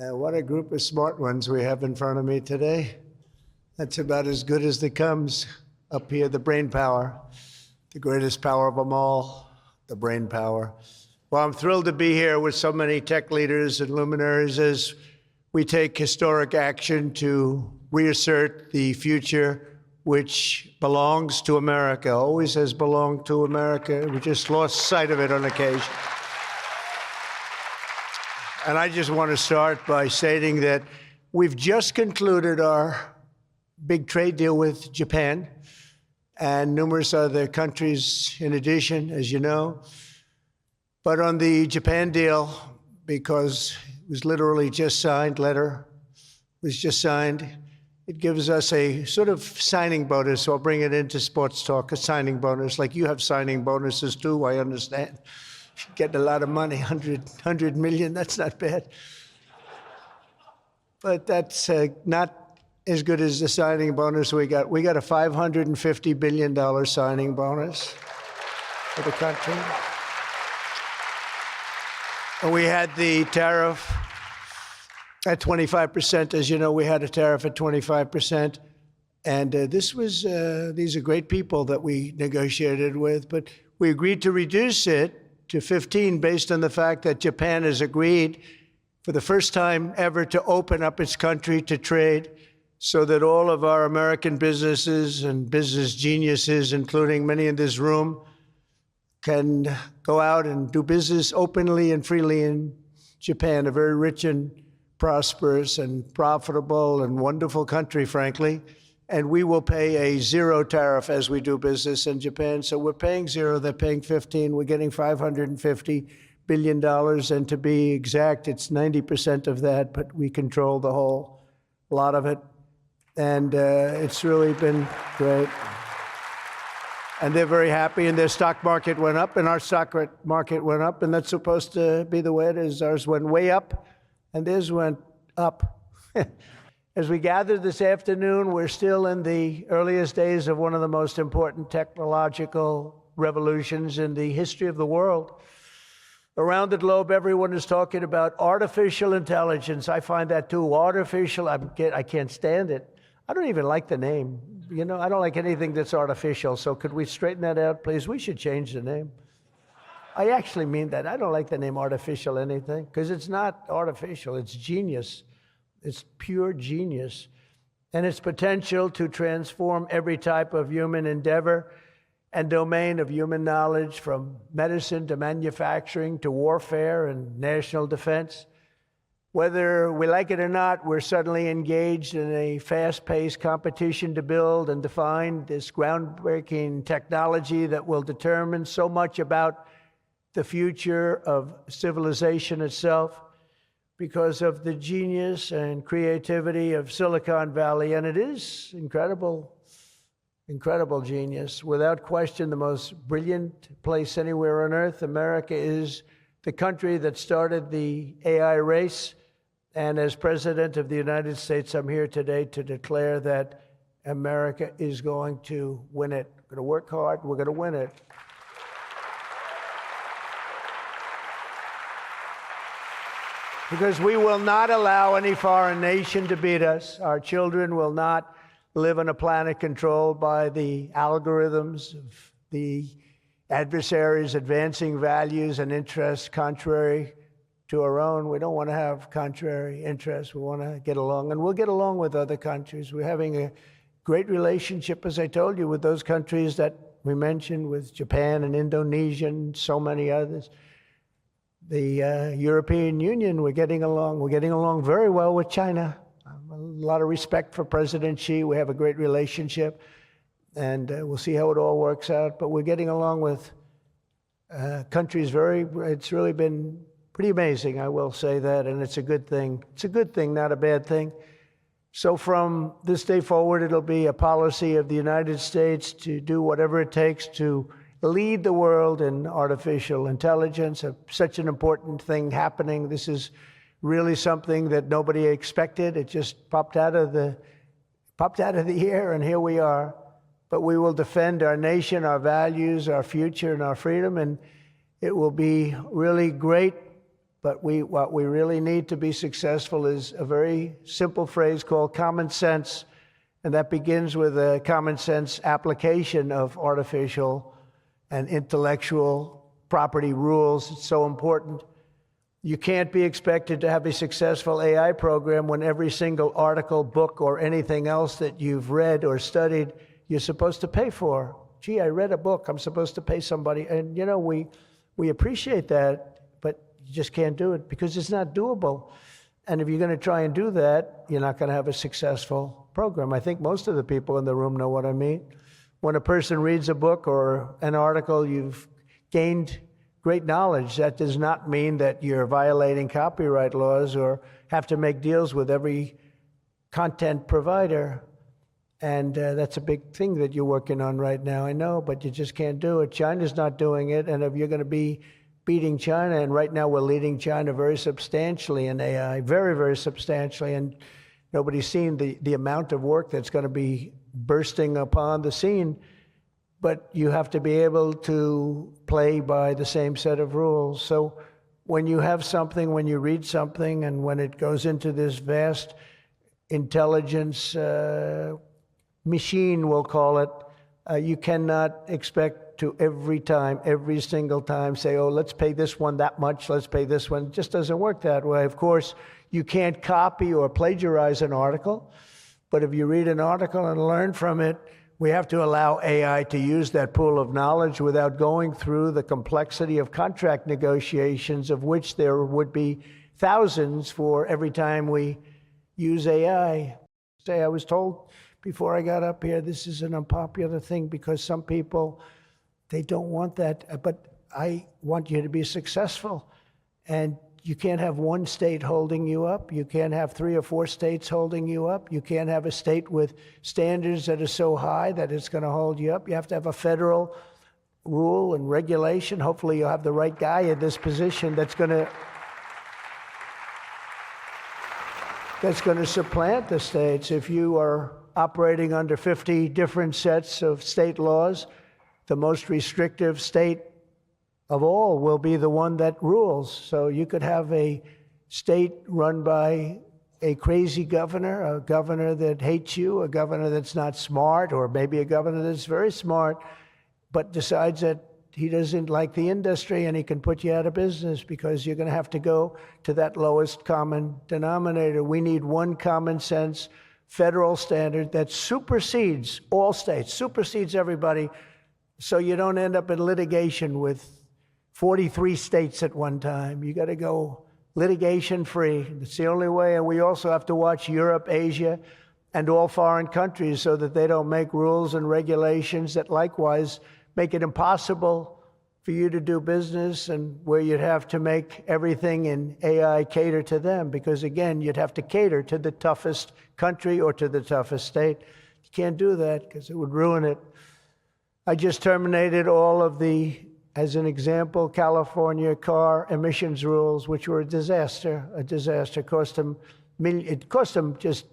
What a group of smart ones we have in front of me today. That's about as good as it comes. Up here, the brain power, the greatest power of them all, the brain power. Well, I'm thrilled to be here with so many tech leaders and luminaries as we take historic action to reassert the future which belongs to America, always has belonged to America. We just lost sight of it on occasion. And I just want to start by stating that we've just concluded our big trade deal with Japan and numerous other countries in addition, as you know. But on the Japan deal, because it was literally just signed, letter was just signed, it gives us a sort of signing bonus. So I'll bring it into sports talk, a signing bonus. Like you have signing bonuses too, I understand. Getting a lot of money, 100 million, that's not bad. But that's not as good as the signing bonus we got. We got a $550 billion signing bonus for the country. And we had the tariff at 25%. As you know, we had a tariff at 25%. And these are great people that we negotiated with, but we agreed to reduce it to 15 based on the fact that Japan has agreed for the first time ever to open up its country to trade so that all of our American businesses and business geniuses, including many in this room, can go out and do business openly and freely in Japan, a very rich and prosperous and profitable and wonderful country, frankly. And we will pay a zero tariff as we do business in Japan. So we're paying zero, they're paying 15. We're getting $550 billion. And to be exact, it's 90% of that, but we control the whole lot of it. And it's really been great. And they're very happy, and their stock market went up, and our stock market went up, and that's supposed to be the way it is. Ours went way up, and theirs went up. As we gather this afternoon, we're still in the earliest days of one of the most important technological revolutions in the history of the world. Around the globe, everyone is talking about artificial intelligence. I find that too. Artificial, I can't stand it. I don't even like the name. You know, I don't like anything that's artificial. So could we straighten that out, please? We should change the name. I actually mean that. I don't like the name artificial anything, because it's not artificial. It's genius. It's pure genius. And its potential to transform every type of human endeavor and domain of human knowledge, from medicine to manufacturing to warfare and national defense. Whether we like it or not, we're suddenly engaged in a fast-paced competition to build and define this groundbreaking technology that will determine so much about the future of civilization itself, because of the genius and creativity of Silicon Valley. And it is incredible, incredible genius. Without question, the most brilliant place anywhere on earth. America is the country that started the AI race. And as President of the United States, I'm here today to declare that America is going to win it. We're going to work hard. We're going to win it. Because we will not allow any foreign nation to beat us. Our children will not live on a planet controlled by the algorithms of the adversaries advancing values and interests contrary to our own. We don't want to have contrary interests. We want to get along, and we'll get along with other countries. We're having a great relationship, as I told you, with those countries that we mentioned, with Japan and Indonesia and so many others. The European Union, we're getting along very well with China. A lot of respect for President Xi. We have a great relationship, and we'll see how it all works out. But we're getting along with countries it's really been pretty amazing, I will say that, and it's a good thing. It's a good thing, not a bad thing. So from this day forward, it'll be a policy of the United States to do whatever it takes to lead the world in artificial intelligence, such an important thing happening. This is really something that nobody expected. It just popped out of the air, and here we are. But we will defend our nation, our values, our future, and our freedom, and it will be really great But what we really need to be successful is a very simple phrase called common sense. And that begins with a common sense application of artificial and intellectual property rules. It's so important. You can't be expected to have a successful AI program when every single article, book, or anything else that you've read or studied, you're supposed to pay for. Gee, I read a book, I'm supposed to pay somebody. And you know, we appreciate that, but you just can't do it because it's not doable. And if you're going to try and do that, you're not going to have a successful program. I think most of the people in the room know what I mean. When a person reads a book or an article, you've gained great knowledge. That does not mean that you're violating copyright laws or have to make deals with every content provider. And that's a big thing that you're working on right now, I know, but you just can't do it. China's not doing it, and if you're going to be beating China, and right now we're leading China very substantially in AI, very, very substantially, and nobody's seen the amount of work that's going to be bursting upon the scene, but you have to be able to play by the same set of rules. So when you have something, when you read something, and when it goes into this vast intelligence machine, we'll call it, you cannot expect to every single time say, oh, let's pay this one that much, let's pay this one. It just doesn't work that way. Of course, you can't copy or plagiarize an article, but if you read an article and learn from it, we have to allow AI to use that pool of knowledge without going through the complexity of contract negotiations, of which there would be thousands for every time we use AI. I was told before I got up here, this is an unpopular thing because some people, they don't want that, but I want you to be successful. And you can't have one state holding you up. You can't have 3 or 4 states holding you up. You can't have a state with standards that are so high that it's going to hold you up. You have to have a federal rule and regulation. Hopefully you'll have the right guy in this position that's going to supplant the states. If you are operating under 50 different sets of state laws, the most restrictive state of all will be the one that rules. So you could have a state run by a crazy governor, a governor that hates you, a governor that's not smart, or maybe a governor that's very smart, but decides that he doesn't like the industry and he can put you out of business because you're going to have to go to that lowest common denominator. We need one common sense federal standard that supersedes all states, supersedes everybody, so you don't end up in litigation with 43 states at one time. You got to go litigation free. It's the only way. And we also have to watch Europe, Asia, and all foreign countries so that they don't make rules and regulations that likewise make it impossible for you to do business, and where you'd have to make everything in AI cater to them, because again, you'd have to cater to the toughest country or to the toughest state. You can't do that because it would ruin it. I just terminated all of the, as an example, California car emissions rules, which were a disaster. It cost them just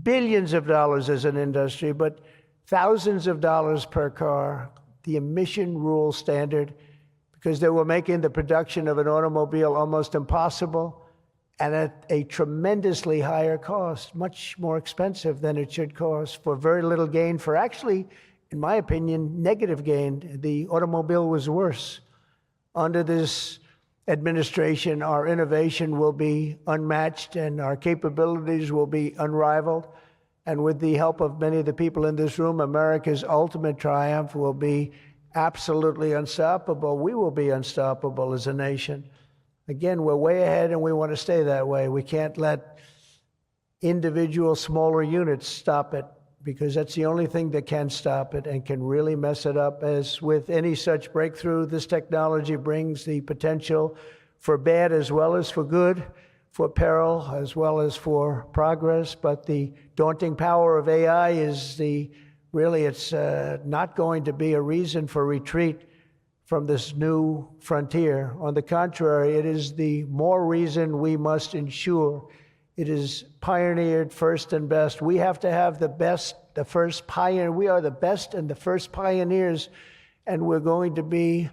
billions of dollars as an industry, but thousands of dollars per car. The emission rule standard, because they were making the production of an automobile almost impossible and at a tremendously higher cost, much more expensive than it should cost, for very little gain, for actually, in my opinion, negative gain. The automobile was worse. Under this administration, our innovation will be unmatched and our capabilities will be unrivaled. And with the help of many of the people in this room, America's ultimate triumph will be absolutely unstoppable. We will be unstoppable as a nation. Again, we're way ahead and we want to stay that way. We can't let individual smaller units stop it, because that's the only thing that can stop it and can really mess it up. As with any such breakthrough, this technology brings the potential for bad as well as for good, for peril as well as for progress. But the daunting power of AI is it's not going to be a reason for retreat from this new frontier. On the contrary, it is the more reason we must ensure it is pioneered first and best. We have to have the best, the first pioneer. We are the best and the first pioneers, and we're going to be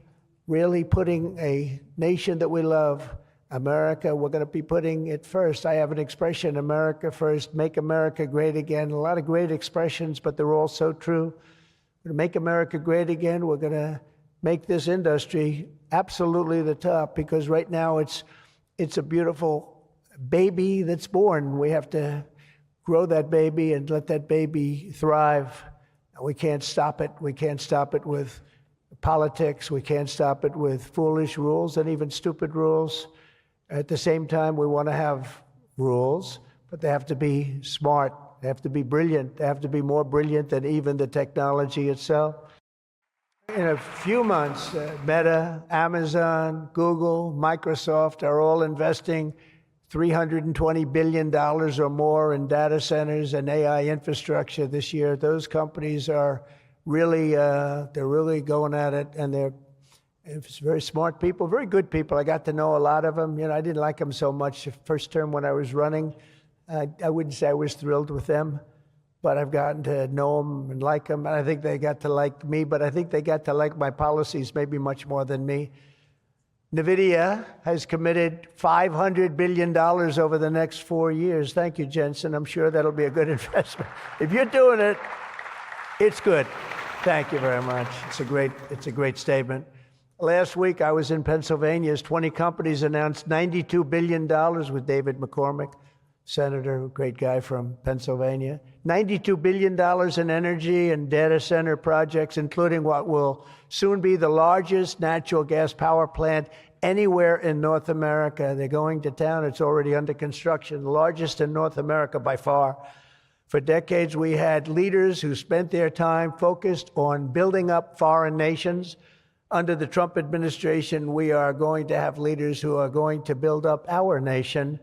really putting a nation that we love, America, we're going to be putting it first. I have an expression, America first, make America great again. A lot of great expressions, but they're all so true. We're going to make America great again. We're going to make this industry absolutely the top, because right now it's a beautiful baby that's born. We have to grow that baby and let that baby thrive. We can't stop it. We can't stop it with politics. We can't stop it with foolish rules and even stupid rules. At the same time, we want to have rules, but they have to be smart. They have to be brilliant. They have to be more brilliant than even the technology itself. In a few months, Meta, Amazon, Google, Microsoft are all investing $320 billion or more in data centers and AI infrastructure this year. Those companies are really, they're really going at it, and they're very smart people, very good people. I got to know a lot of them. You know, I didn't like them so much the first term when I was running. I wouldn't say I was thrilled with them, but I've gotten to know them and like them. And I think they got to like me, but I think they got to like my policies maybe much more than me. NVIDIA has committed $500 billion over the next 4 years. Thank you, Jensen. I'm sure that'll be a good investment. If you're doing it, it's good. Thank you very much. It's a great statement. Last week, I was in Pennsylvania as 20 companies announced $92 billion with David McCormick, senator, great guy from Pennsylvania. $92 billion in energy and data center projects, including what will soon be the largest natural gas power plant anywhere in North America. They're going to town. It's already under construction, the largest in North America by far. For decades, we had leaders who spent their time focused on building up foreign nations. Under the Trump administration, we are going to have leaders who are going to build up our nation.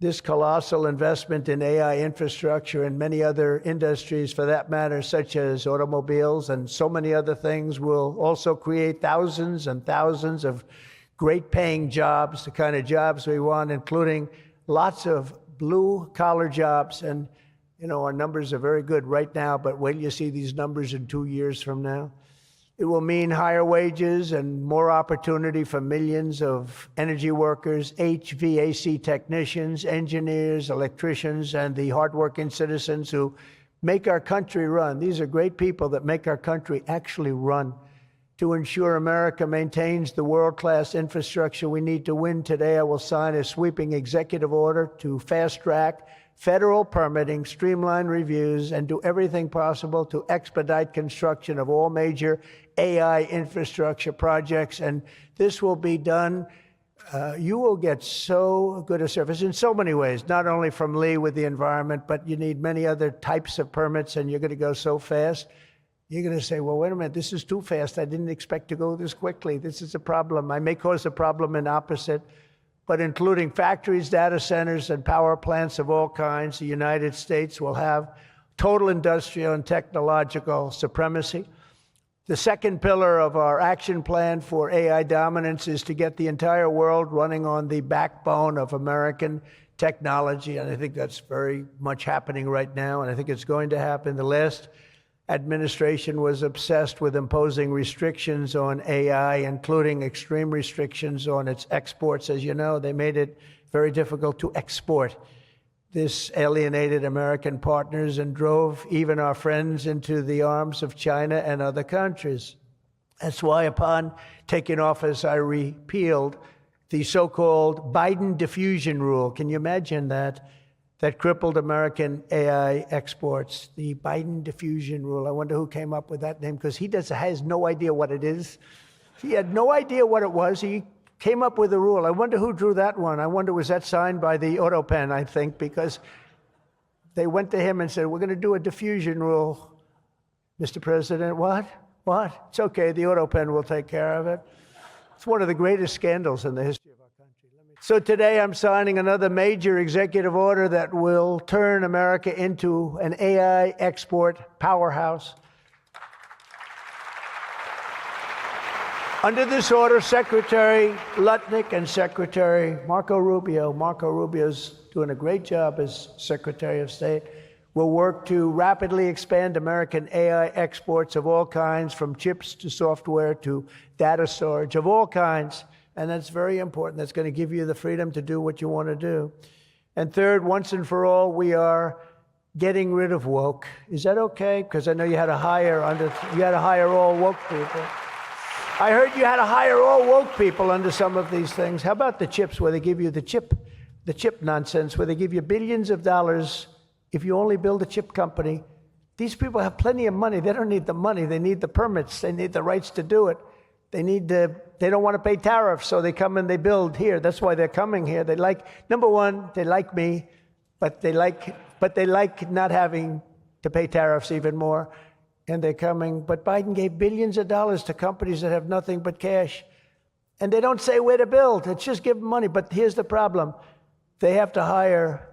This colossal investment in AI infrastructure and many other industries, for that matter, such as automobiles and so many other things, will also create thousands and thousands of great-paying jobs, the kind of jobs we want, including lots of blue-collar jobs. And, you know, our numbers are very good right now, but wait till you see these numbers in 2 years from now. It will mean higher wages and more opportunity for millions of energy workers, HVAC technicians, engineers, electricians, and the hardworking citizens who make our country run. These are great people that make our country actually run. To ensure America maintains the world-class infrastructure we need to win today, I will sign a sweeping executive order to fast-track federal permitting, streamline reviews, and do everything possible to expedite construction of all major AI infrastructure projects. And this will be done. You will get so good a service in so many ways, not only from Lee with the environment, but you need many other types of permits, and you're going to go so fast. You're going to say, well, wait a minute, this is too fast. I didn't expect to go this quickly. This is a problem. I may cause a problem in opposite, but including factories, data centers, and power plants of all kinds, the United States will have total industrial and technological supremacy. The second pillar of our action plan for AI dominance is to get the entire world running on the backbone of American technology, and I think that's very much happening right now, and I think it's going to happen. The last administration was obsessed with imposing restrictions on AI, including extreme restrictions on its exports. As you know, they made it very difficult to export. This alienated American partners and drove even our friends into the arms of China and other countries. That's why upon taking office, I repealed the so-called Biden diffusion rule. Can you imagine that? That crippled American AI exports, the Biden diffusion rule. I wonder who came up with that name, because he has no idea what it is. He had no idea what it was. He came up with a rule. I wonder who drew that one. I wonder, was that signed by the AutoPen, I think, because they went to him and said, we're going to do a diffusion rule. Mr. President, what? What? It's okay, the AutoPen will take care of it. It's one of the greatest scandals in the history of our country. So today I'm signing another major executive order that will turn America into an AI export powerhouse. Under this order, Secretary Lutnick and Secretary Marco Rubio's doing a great job as Secretary of State, will work to rapidly expand American AI exports of all kinds, from chips to software to data storage of all kinds. And that's very important. That's going to give you the freedom to do what you want to do. And third, once and for all, we are getting rid of woke. Is that okay? Because I know you had to hire all woke people. I heard you had to hire all woke people under some of these things. How about the chips, where they give you the chip nonsense, where they give you billions of dollars if you only build a chip company? These people have plenty of money. They don't need the money. They need the permits. They need the rights to do it. They don't want to pay tariffs, so they come and they build here. That's why they're coming here. Number one, they like me, but they like not having to pay tariffs even more. And they're coming. But Biden gave billions of dollars to companies that have nothing but cash. And they don't say where to build. It's just give them money. But here's the problem. They have to hire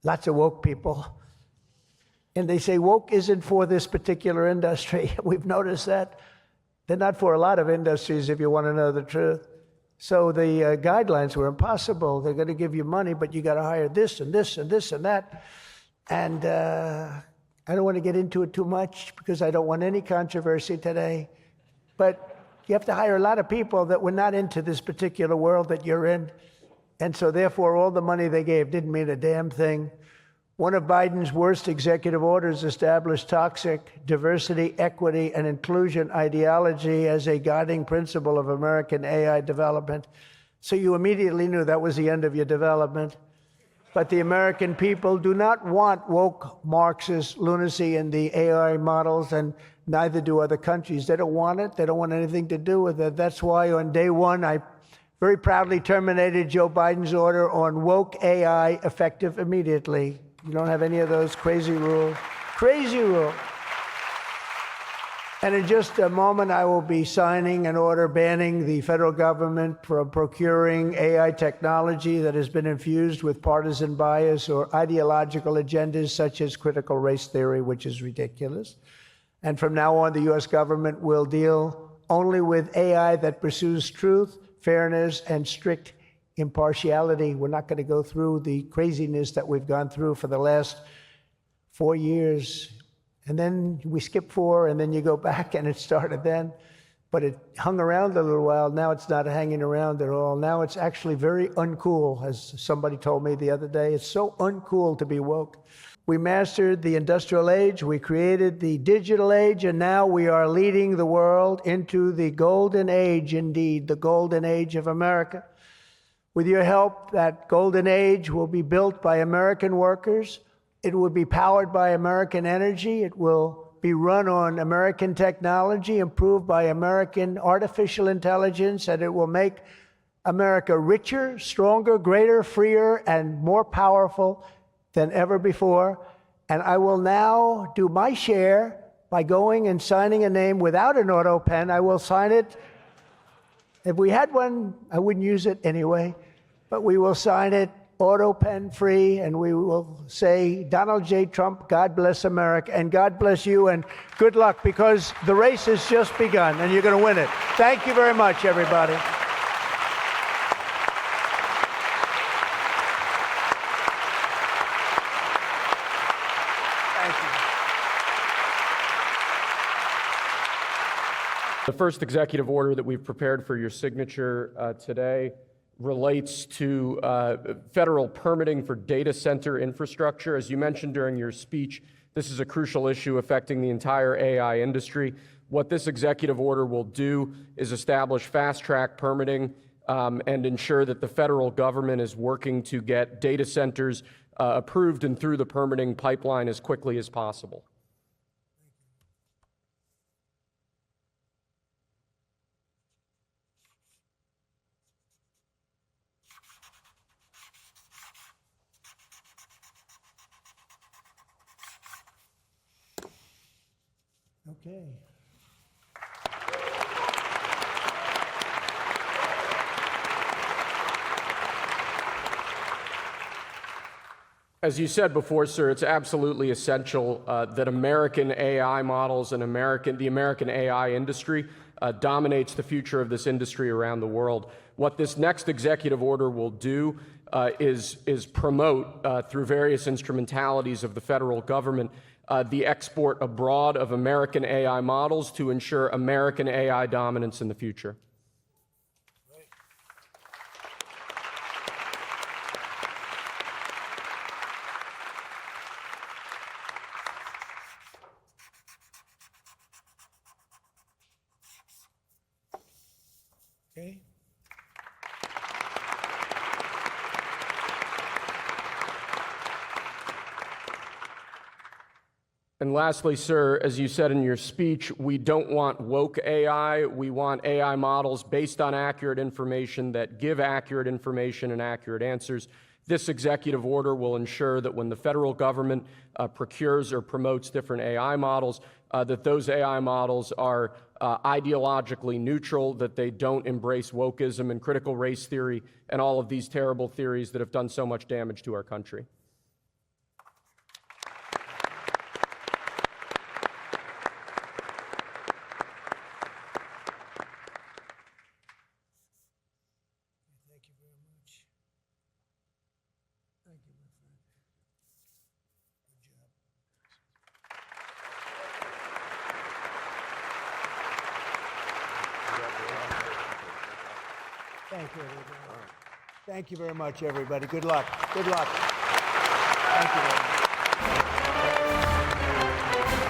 lots of woke people. And they say woke isn't for this particular industry. We've noticed that. They're not for a lot of industries, if you want to know the truth. So the guidelines were impossible. They're going to give you money, but you got to hire this and this and this and that. And I don't want to get into it too much because I don't want any controversy today. But you have to hire a lot of people that were not into this particular world that you're in. And so therefore, all the money they gave didn't mean a damn thing. One of Biden's worst executive orders established toxic diversity, equity, and inclusion ideology as a guiding principle of American AI development. So you immediately knew that was the end of your development. But the American people do not want woke Marxist lunacy in the AI models, and neither do other countries. They don't want it. They don't want anything to do with it. That's why on day one, I very proudly terminated Joe Biden's order on woke AI effective immediately. You don't have any of those crazy rules. Crazy rule. And in just a moment, I will be signing an order banning the federal government from procuring AI technology that has been infused with partisan bias or ideological agendas such as critical race theory, which is ridiculous. And from now on, the U.S. government will deal only with AI that pursues truth, fairness, and strict impartiality. We're not going to go through the craziness that we've gone through for the last 4 years. And then we skip 4, and then you go back, and it started then. But it hung around a little while. Now it's not hanging around at all. Now it's actually very uncool, as somebody told me the other day. It's so uncool to be woke. We mastered the industrial age. We created the digital age, and now we are leading the world into the golden age, indeed, the golden age of America. With your help, that golden age will be built by American workers. It will be powered by American energy. It will be run on American technology, improved by American artificial intelligence, and it will make America richer, stronger, greater, freer, and more powerful than ever before. And I will now do my share by going and signing a name without an auto pen. I will sign it. If we had one, I wouldn't use it anyway, but we will sign it auto pen free, and we will say, Donald J. Trump, God bless America, and God bless you, and good luck, because the race has just begun, and you're going to win it. Thank you very much, everybody. Thank you. The first executive order that we've prepared for your signature today relates to federal permitting for data center infrastructure. As you mentioned during your speech, this is a crucial issue affecting the entire AI industry. What this executive order will do is establish fast-track permitting and ensure that the federal government is working to get data centers approved and through the permitting pipeline as quickly as possible. Okay. As you said before, sir, it's absolutely essential that American AI models and the American AI industry dominates the future of this industry around the world. What this next executive order will do is promote, through various instrumentalities of the federal government, the export abroad of American AI models to ensure American AI dominance in the future. Okay. And lastly, sir, as you said in your speech, we don't want woke AI. We want AI models based on accurate information that give accurate information and accurate answers. This executive order will ensure that when the federal government procures or promotes different AI models, that those AI models are ideologically neutral, that they don't embrace wokeism and critical race theory and all of these terrible theories that have done so much damage to our country. Thank you very much. Thank you, my friend. Good job. Thank you, everybody. Thank you very much, everybody. Good luck. Good luck. Thank you very much.